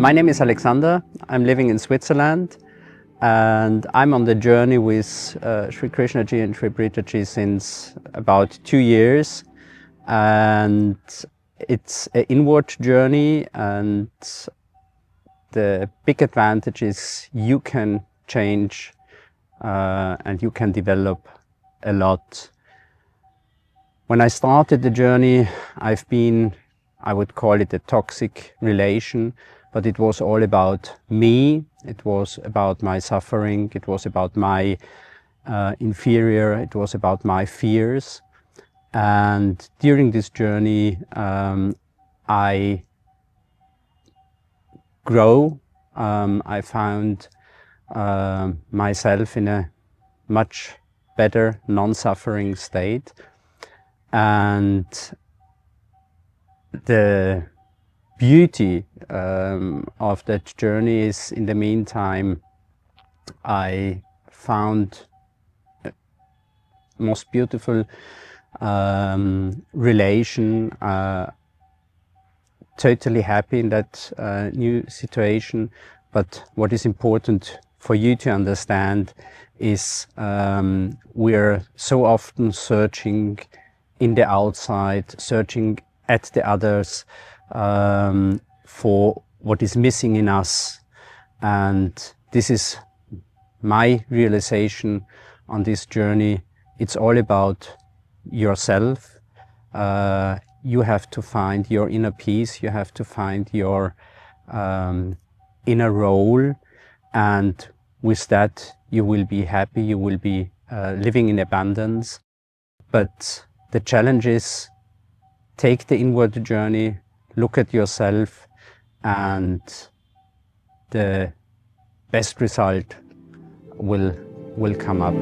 My name is Alexander. I'm living in Switzerland and I'm on the journey with Sri Krishnaji and Sri Preethaji since about 2 years, and it's an inward journey, and the big advantage is you can change and you can develop a lot. When I started the journey, I've been, I would call it a toxic relation, but it was all about me. It was about my suffering. It was about my inferior. It was about my fears. And during this journey, I grow. I found myself in a much better non-suffering state. And the beauty of that journey is, in the meantime, I found a most beautiful relation, totally happy in that new situation. But what is important for you to understand is we're so often searching in the outside, searching at the others for what is missing in us. And this is my realization on this journey. It's all about yourself. You have to find your inner peace. You have to find your inner role. And with that, you will be happy. You will be living in abundance. But the challenge is, take the inward journey, look at yourself, and the best result will come up.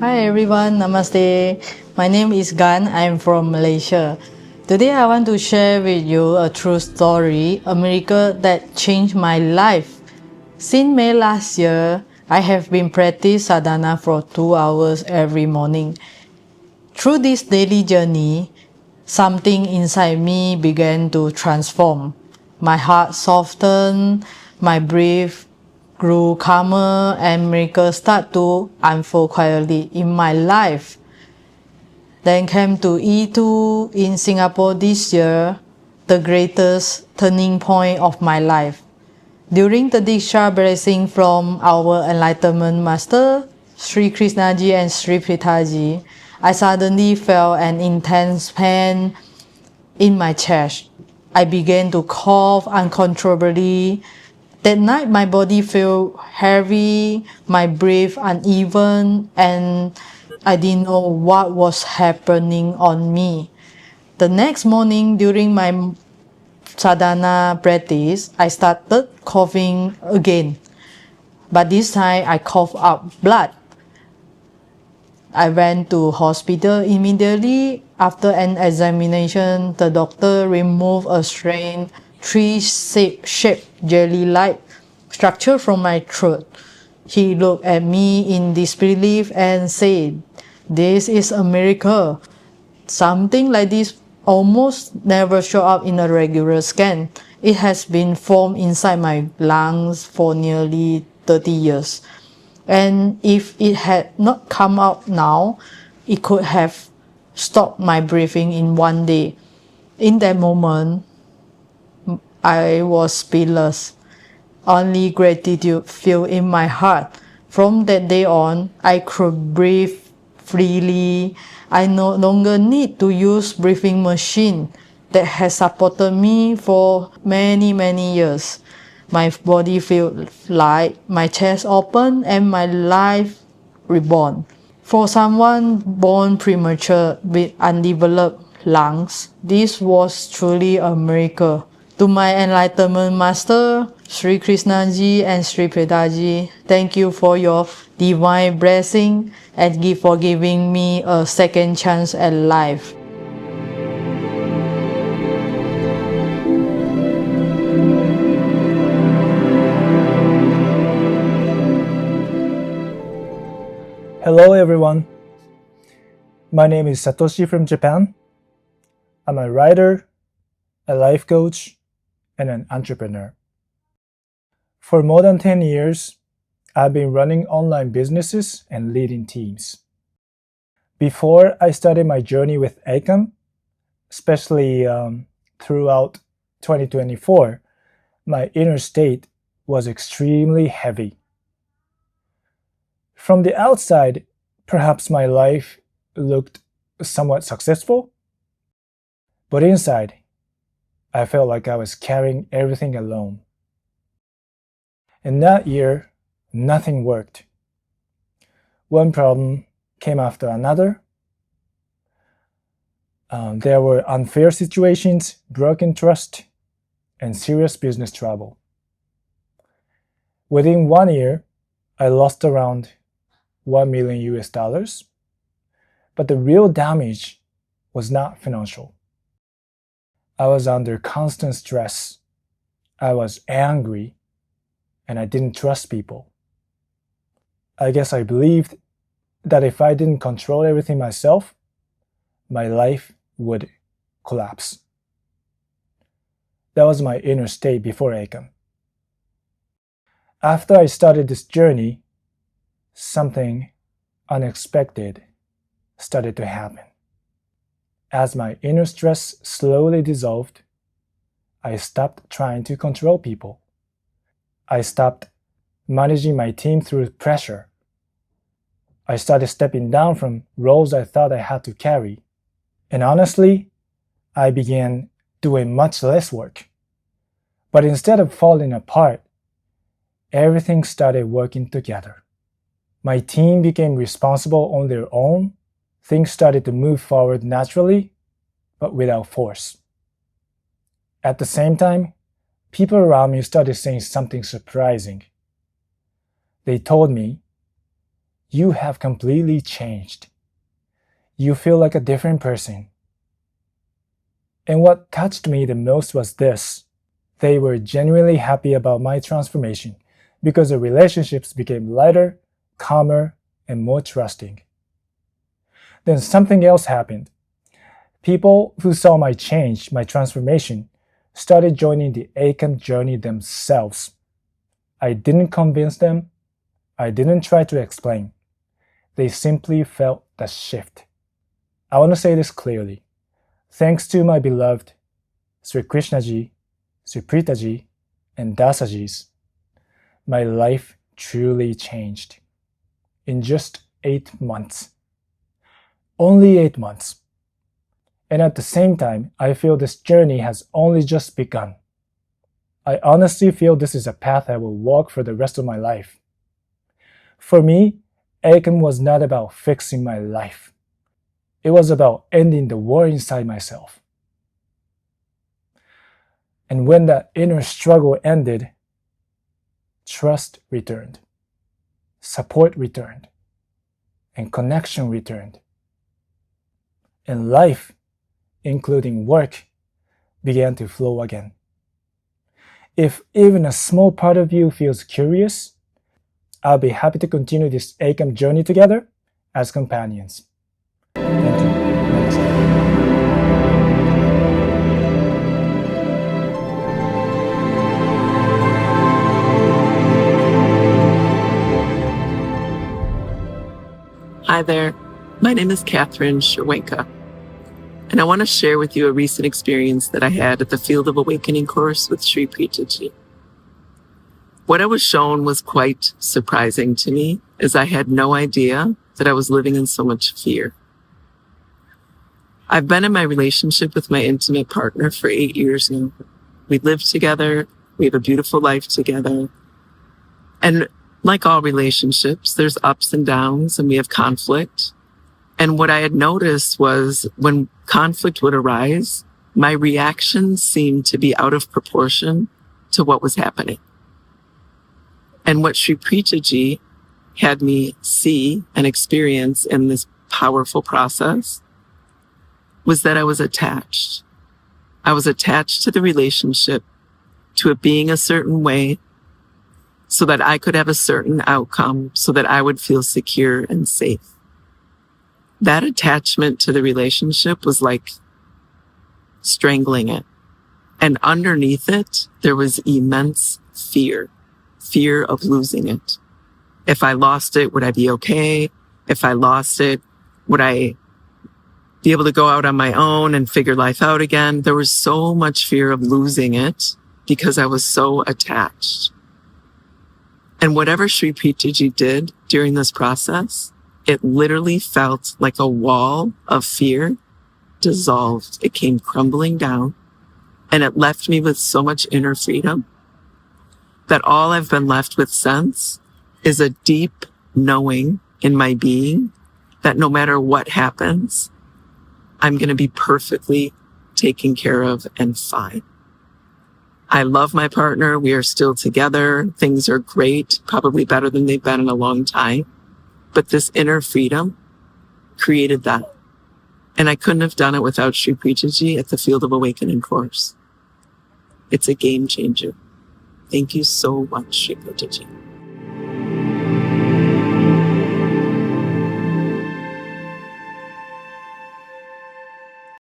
Hi everyone, Namaste. My name is Gan. I'm from Malaysia. Today I want to share with you a true story, a miracle that changed my life. Since May last year, I have been practicing sadhana for 2 hours every morning. Through this daily journey, something inside me began to transform. My heart softened, my breath grew calmer, and miracles start to unfold quietly in my life. Then came to E2 in Singapore this year, the greatest turning point of my life. During the Diksha blessing from our Enlightenment Master, Sri Krishnaji and Sri Preethaji, I suddenly felt an intense pain in my chest. I began to cough uncontrollably. That night my body felt heavy, my breath uneven, and I didn't know what was happening on me. The next morning during my sadhana practice, I started coughing again. But this time I coughed up blood. I went to hospital immediately. After an examination, the doctor removed a strange tree-shaped jelly-like structure from my throat. He looked at me in disbelief and said, "This is a miracle. Something like this almost never shows up in a regular scan. It has been formed inside my lungs for nearly 30 years. And if it had not come out now, it could have stopped my breathing in 1 day." In that moment, I was speechless. Only gratitude filled in my heart. From that day on, I could breathe freely. I no longer need to use breathing machine that has supported me for many years. My body felt light, my chest open, and my life reborn. For someone born premature with undeveloped lungs, this was truly a miracle. To my Enlightenment Master, Sri Krishnaji and Sri Preethaji, thank you for your divine blessing and for giving me a second chance at life. Hello everyone. My name is Satoshi from Japan. I'm a writer, a life coach, and an entrepreneur. For more than 10 years, I've been running online businesses and leading teams. Before I started my journey with ACAM, especially throughout 2024, my inner state was extremely heavy. From the outside, perhaps my life looked somewhat successful, but inside, I felt like I was carrying everything alone. In that year, nothing worked. One problem came after another. There were unfair situations, broken trust, and serious business trouble. Within 1 year, I lost around $1 million US, but the real damage was not financial. I was under constant stress. I was angry, and I didn't trust people. I guess I believed that if I didn't control everything myself, my life would collapse. That was my inner state before ACAM. After I started this journey, something unexpected started to happen. As my inner stress slowly dissolved, I stopped trying to control people. I stopped managing my team through pressure. I started stepping down from roles I thought I had to carry. And honestly, I began doing much less work. But instead of falling apart, everything started working together. My team became responsible on their own. Things started to move forward naturally, but without force. At the same time, people around me started saying something surprising. They told me, "You have completely changed. You feel like a different person." And what touched me the most was this. They were genuinely happy about my transformation because the relationships became lighter, calmer, and more trusting. Then something else happened. People who saw my change, my transformation, started joining the ACAM journey themselves. I didn't convince them. I didn't try to explain. They simply felt the shift. I want to say this clearly. Thanks to my beloved Sri Krishnaji, Sri Preethaji, and Dasajis, my life truly changed. In just 8 months. Only 8 months. And at the same time, I feel this journey has only just begun. I honestly feel this is a path I will walk for the rest of my life. For me, ACAM was not about fixing my life. It was about ending the war inside myself. And when that inner struggle ended, trust returned, support returned, and connection returned. And life, including work, began to flow again. If even a small part of you feels curious, I'll be happy to continue this ACAM journey together as companions. Thank you. Hi there, my name is Catherine Sherwenka, and I want to share with you a recent experience that I had at the Field of Awakening course with Sri Preethaji. What I was shown was quite surprising to me, as I had no idea that I was living in so much fear. I've been in my relationship with my intimate partner for 8 years now. We live together, we have a beautiful life together, and like all relationships, there's ups and downs and we have conflict. And what I had noticed was when conflict would arise, my reactions seemed to be out of proportion to what was happening. And what Sri Preethaji had me see and experience in this powerful process was that I was attached. I was attached to the relationship, to it being a certain way, so that I could have a certain outcome, so that I would feel secure and safe. that attachment to the relationship was like strangling it. And underneath it, there was immense fear of losing it. If I lost it, would I be okay? If I lost it, would I be able to go out on my own and figure life out again? There was so much fear of losing it because I was so attached. And whatever Sri Preethaji did during this process, it literally felt like a wall of fear dissolved. It came crumbling down, and it left me with so much inner freedom that all I've been left with since is a deep knowing in my being that no matter what happens, I'm going to be perfectly taken care of and fine. I love my partner. We are still together. Things are great, probably better than they've been in a long time. But this inner freedom created that. And I couldn't have done it without Sri Preethaji at the Field of Awakening course. It's a game changer. Thank you so much, Sri Preethaji.